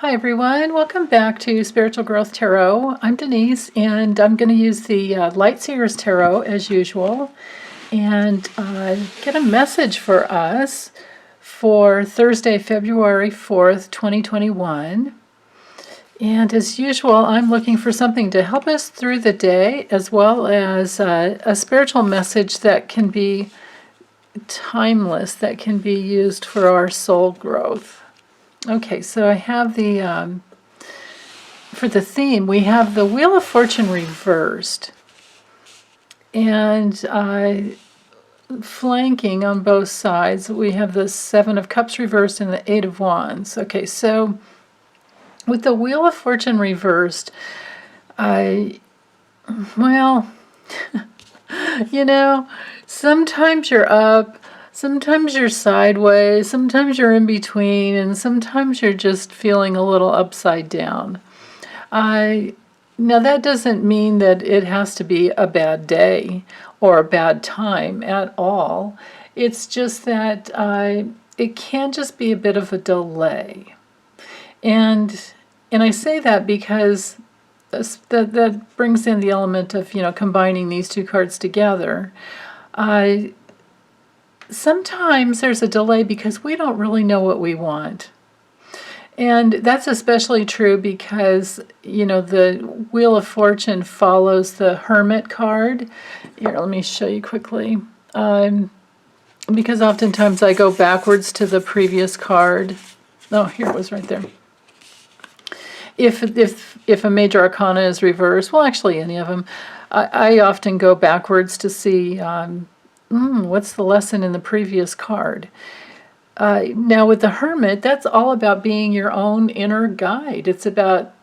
Hi everyone, welcome back to Spiritual Growth Tarot. I'm Denise and I'm going to use the Light Seers Tarot as usual and get a message for us for Thursday, February 4th, 2021. And as usual, I'm looking for something to help us through the day as well as a spiritual message that can be timeless, that can be used for our soul growth. Okay, so I have for the theme, we have the Wheel of Fortune reversed. And flanking on both sides, we have the Seven of Cups reversed and the Eight of Wands. Okay, so with the Wheel of Fortune reversed, well, sometimes you're up, sometimes you're sideways, sometimes you're in between, and sometimes you're just feeling a little upside down. Now that doesn't mean that it has to be a bad day or a bad time at all. It's just that it can just be a bit of a delay. And I say that because that brings in the element of, combining these two cards together. Sometimes there's a delay because we don't really know what we want. And that's especially true because, the Wheel of Fortune follows the Hermit card. Here, let me show you quickly. Because oftentimes I go backwards to the previous card. Oh, here it was right there. If a major arcana is reversed, well, actually any of them, I often go backwards to see what's the lesson in the previous card. Now with the Hermit, that's all about being your own inner guide. It's about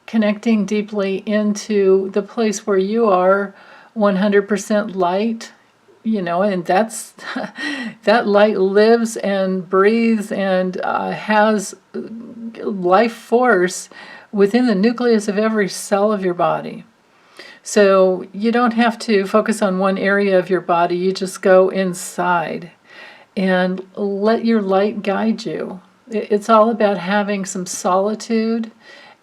connecting deeply into the place where you are 100% light, and that's that light lives and breathes and has life force within the nucleus of every cell of your body. So you don't have to focus on one area of your body, you just go inside and let your light guide you. It's all about having some solitude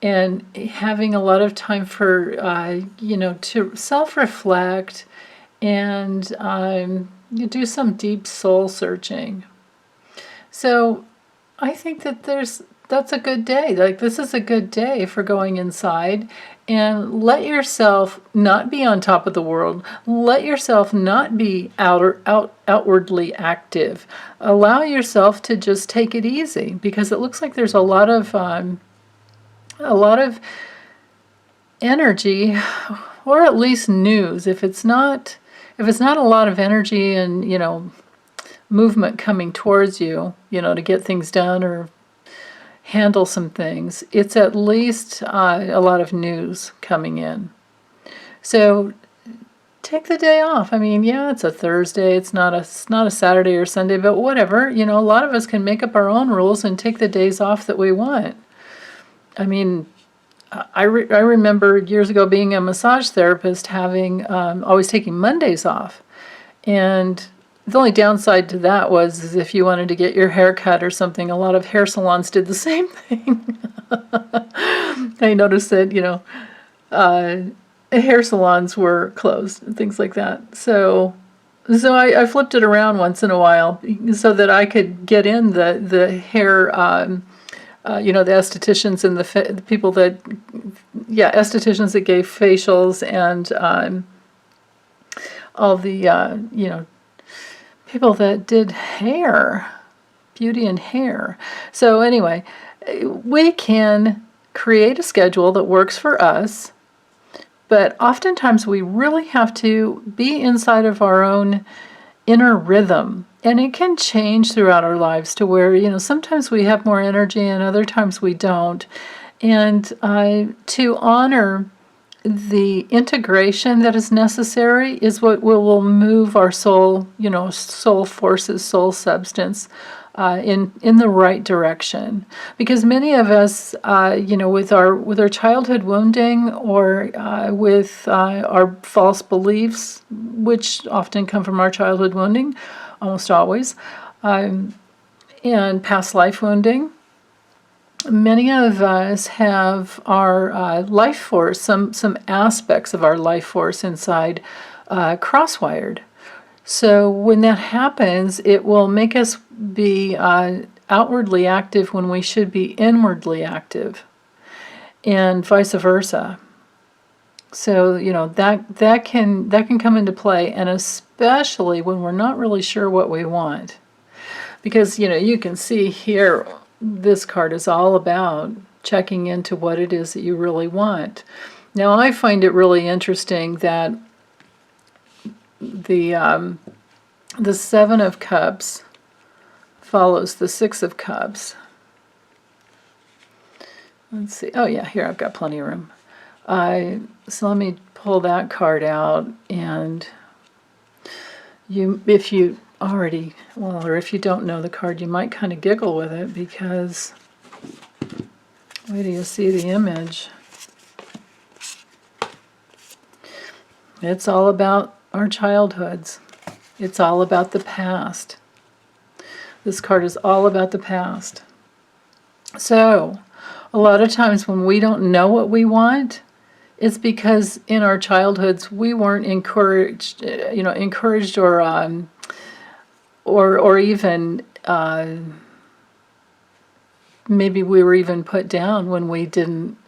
and having a lot of time for, to self-reflect and do some deep soul searching. So I think that that's a good day. Like, this is a good day for going inside and let yourself not be on top of the world. Let yourself not be outwardly active. Allow yourself to just take it easy, because it looks like there's a lot of energy, or at least news. If it's not a lot of energy and movement coming towards you, to get things done or handle some things, it's at least a lot of news coming in. So take the day off. I mean, yeah, it's a Thursday, it's not a Saturday or Sunday, but whatever. A lot of us can make up our own rules and take the days off that we want. I mean, I remember years ago being a massage therapist, having always taking Mondays off, and the only downside to that was if you wanted to get your hair cut or something, a lot of hair salons did the same thing. I noticed that, hair salons were closed and things like that. So I flipped it around once in a while so that I could get in the hair, the estheticians and the people that, estheticians that gave facials and all the, people that did hair, beauty and hair. So anyway, we can create a schedule that works for us, but oftentimes we really have to be inside of our own inner rhythm. And it can change throughout our lives to where, sometimes we have more energy and other times we don't. And to honor the integration that is necessary is what will move our soul, soul forces, soul substance in the right direction. Because many of us, with our childhood wounding or with our false beliefs, which often come from our childhood wounding, almost always, and past life wounding, many of us have our life force, some aspects of our life force inside crosswired. So when that happens, it will make us be outwardly active when we should be inwardly active, and vice versa. So that can come into play, and especially when we're not really sure what we want, because you can see here this card is all about checking into what it is that you really want. Now I find it really interesting that the Seven of Cups follows the Six of Cups. Let's see. Oh yeah, here I've got plenty of room. So let me pull that card out, and if you already, well, or if you don't know the card, you might kind of giggle with it, because wait till you see the image. It's all about our childhoods. It's all about the past. This card is all about the past. So a lot of times when we don't know what we want, it's because in our childhoods we weren't encouraged, or even maybe we were even put down when we didn't,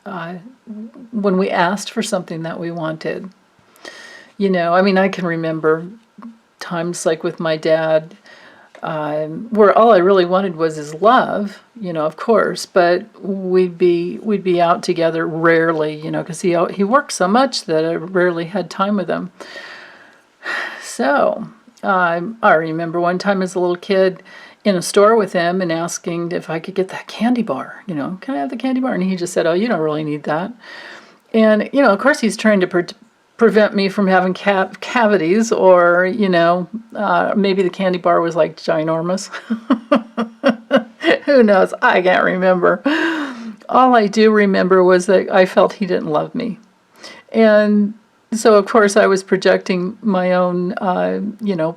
when we asked for something that we wanted. I can remember times like with my dad, where all I really wanted was his love, of course, but we'd be out together rarely, because he worked so much that I rarely had time with him. So I remember one time as a little kid in a store with him and asking if I could get that candy bar. Can I have the candy bar? And he just said, "Oh, you don't really need that." And of course, he's trying to prevent me from having cavities, or maybe the candy bar was like ginormous. Who knows? I can't remember. All I do remember was that I felt he didn't love me, and so of course I was projecting my own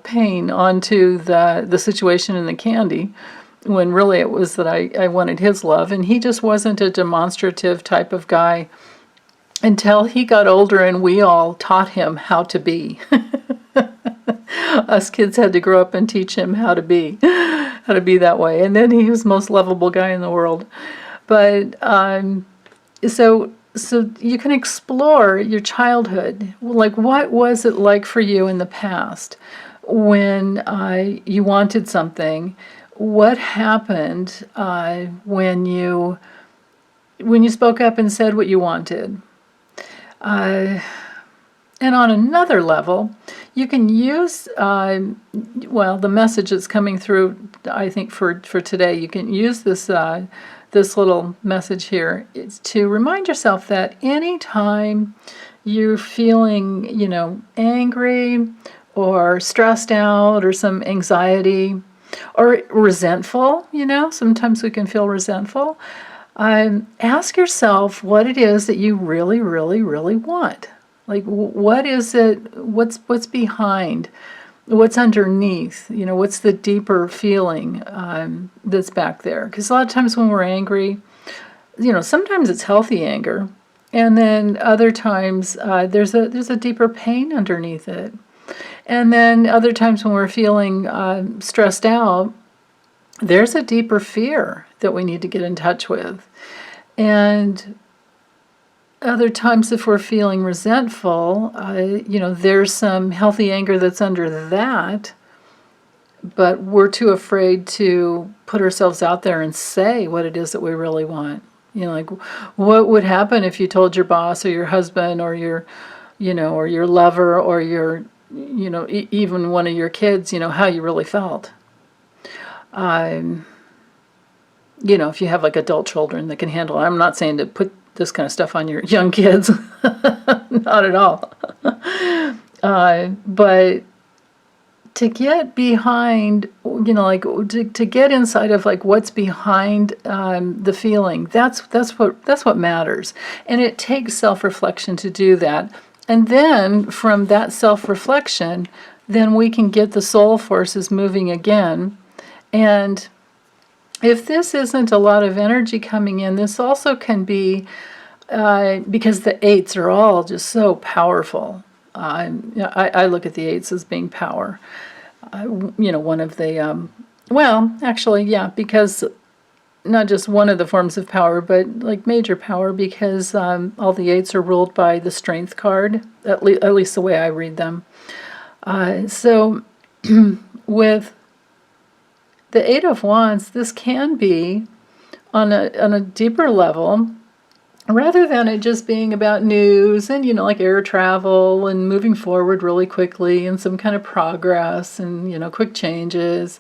pain onto the situation in the candy, when really it was that I wanted his love, and he just wasn't a demonstrative type of guy until he got older and we all taught him how to be. Us kids had to grow up and teach him how to be that way. And then he was the most lovable guy in the world. But so you can explore your childhood. Like, what was it like for you in the past when you wanted something? What happened when you spoke up and said what you wanted? And on another level, you can use, the message that's coming through, I think, for today, you can use this little message here. It's to remind yourself that anytime you're feeling, angry or stressed out or some anxiety or resentful, sometimes we can feel resentful. Ask yourself what it is that you really, really, really want. Like, what is it? What's behind? What's underneath? What's the deeper feeling that's back there? Because a lot of times when we're angry, sometimes it's healthy anger, and then other times there's a deeper pain underneath it, and then other times when we're feeling stressed out, there's a deeper fear that we need to get in touch with. And other times, if we're feeling resentful, there's some healthy anger that's under that, but we're too afraid to put ourselves out there and say what it is that we really want. Like, what would happen if you told your boss or your husband or your lover or your, even one of your kids, how you really felt? If you have like adult children that can handle it. I'm not saying to put this kind of stuff on your young kids. Not at all. But to get behind, to get inside of like what's behind the feeling, that's what matters. And it takes self-reflection to do that. And then from that self-reflection, then we can get the soul forces moving again. And if this isn't a lot of energy coming in, this also can be because the eights are all just so powerful. I look at the eights as being power. One of the, well, actually, yeah, because not just one of the forms of power, but like major power, because all the eights are ruled by the strength card, at least the way I read them. So with the Eight of Wands, this can be on a deeper level, rather than it just being about news and, like air travel and moving forward really quickly and some kind of progress and, quick changes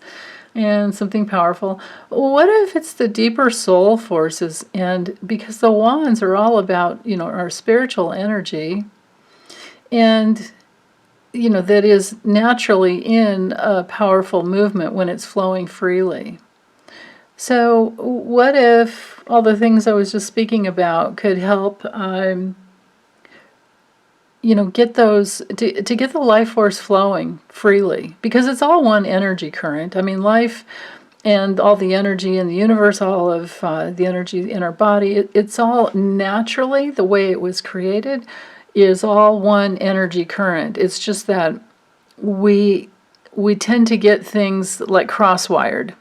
and something powerful. What if it's the deeper soul forces? And because the wands are all about, our spiritual energy, and, that is naturally in a powerful movement when it's flowing freely. So what if all the things I was just speaking about could help, get those, to get the life force flowing freely? Because it's all one energy current. I mean, life and all the energy in the universe, all of the energy in our body, it's all naturally, the way it was created, is all one energy current. It's just that we tend to get things like cross-wired.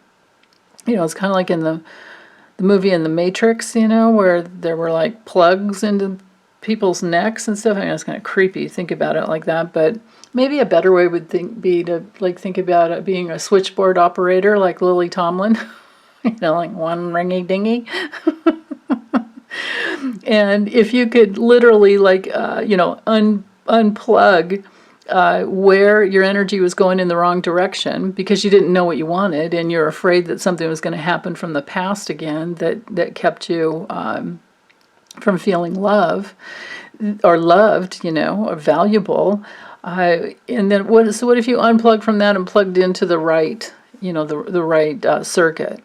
It's kind of like in the movie in The Matrix, where there were like plugs into people's necks and stuff. I mean, it's kind of creepy, think about it like that, but maybe a better way would be to think about it being a switchboard operator like Lily Tomlin, like one ringy dingy. And if you could literally unplug where your energy was going in the wrong direction because you didn't know what you wanted and you're afraid that something was going to happen from the past again that kept you from feeling love or loved, or valuable. And then what if you unplugged from that and plugged into the right, the right circuit?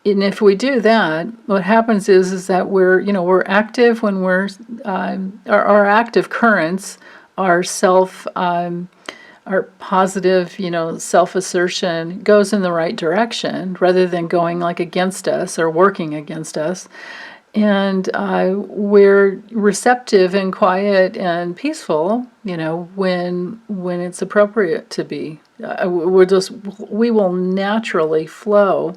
And if we do that, what happens is that we're active when we're our active currents, our our positive, self-assertion goes in the right direction rather than going like against us or working against us. And we're receptive and quiet and peaceful, when it's appropriate to be. We will naturally flow.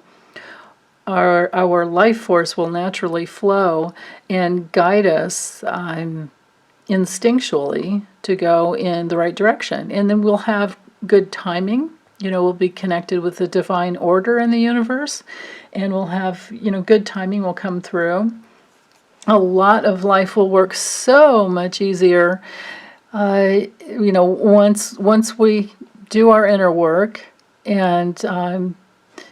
Our life force will naturally flow and guide us instinctually to go in the right direction. And then we'll have good timing. We'll be connected with the divine order in the universe, and we'll have, good timing will come through. A lot of life will work so much easier, once we do our inner work and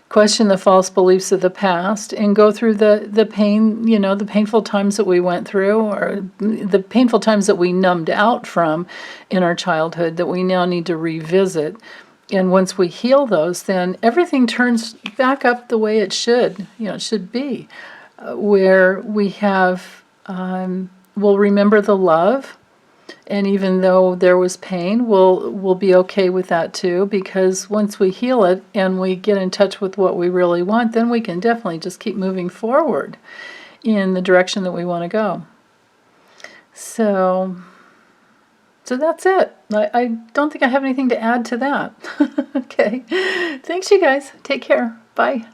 question the false beliefs of the past and go through the pain, the painful times that we went through, or the painful times that we numbed out from in our childhood that we now need to revisit. And once we heal those, then everything turns back up the way it should, it should be, where we have, we'll remember the love. And even though there was pain, we'll be okay with that too, because once we heal it and we get in touch with what we really want, then we can definitely just keep moving forward in the direction that we want to go. So that's it. I don't think I have anything to add to that. Okay. Thanks, you guys. Take care. Bye.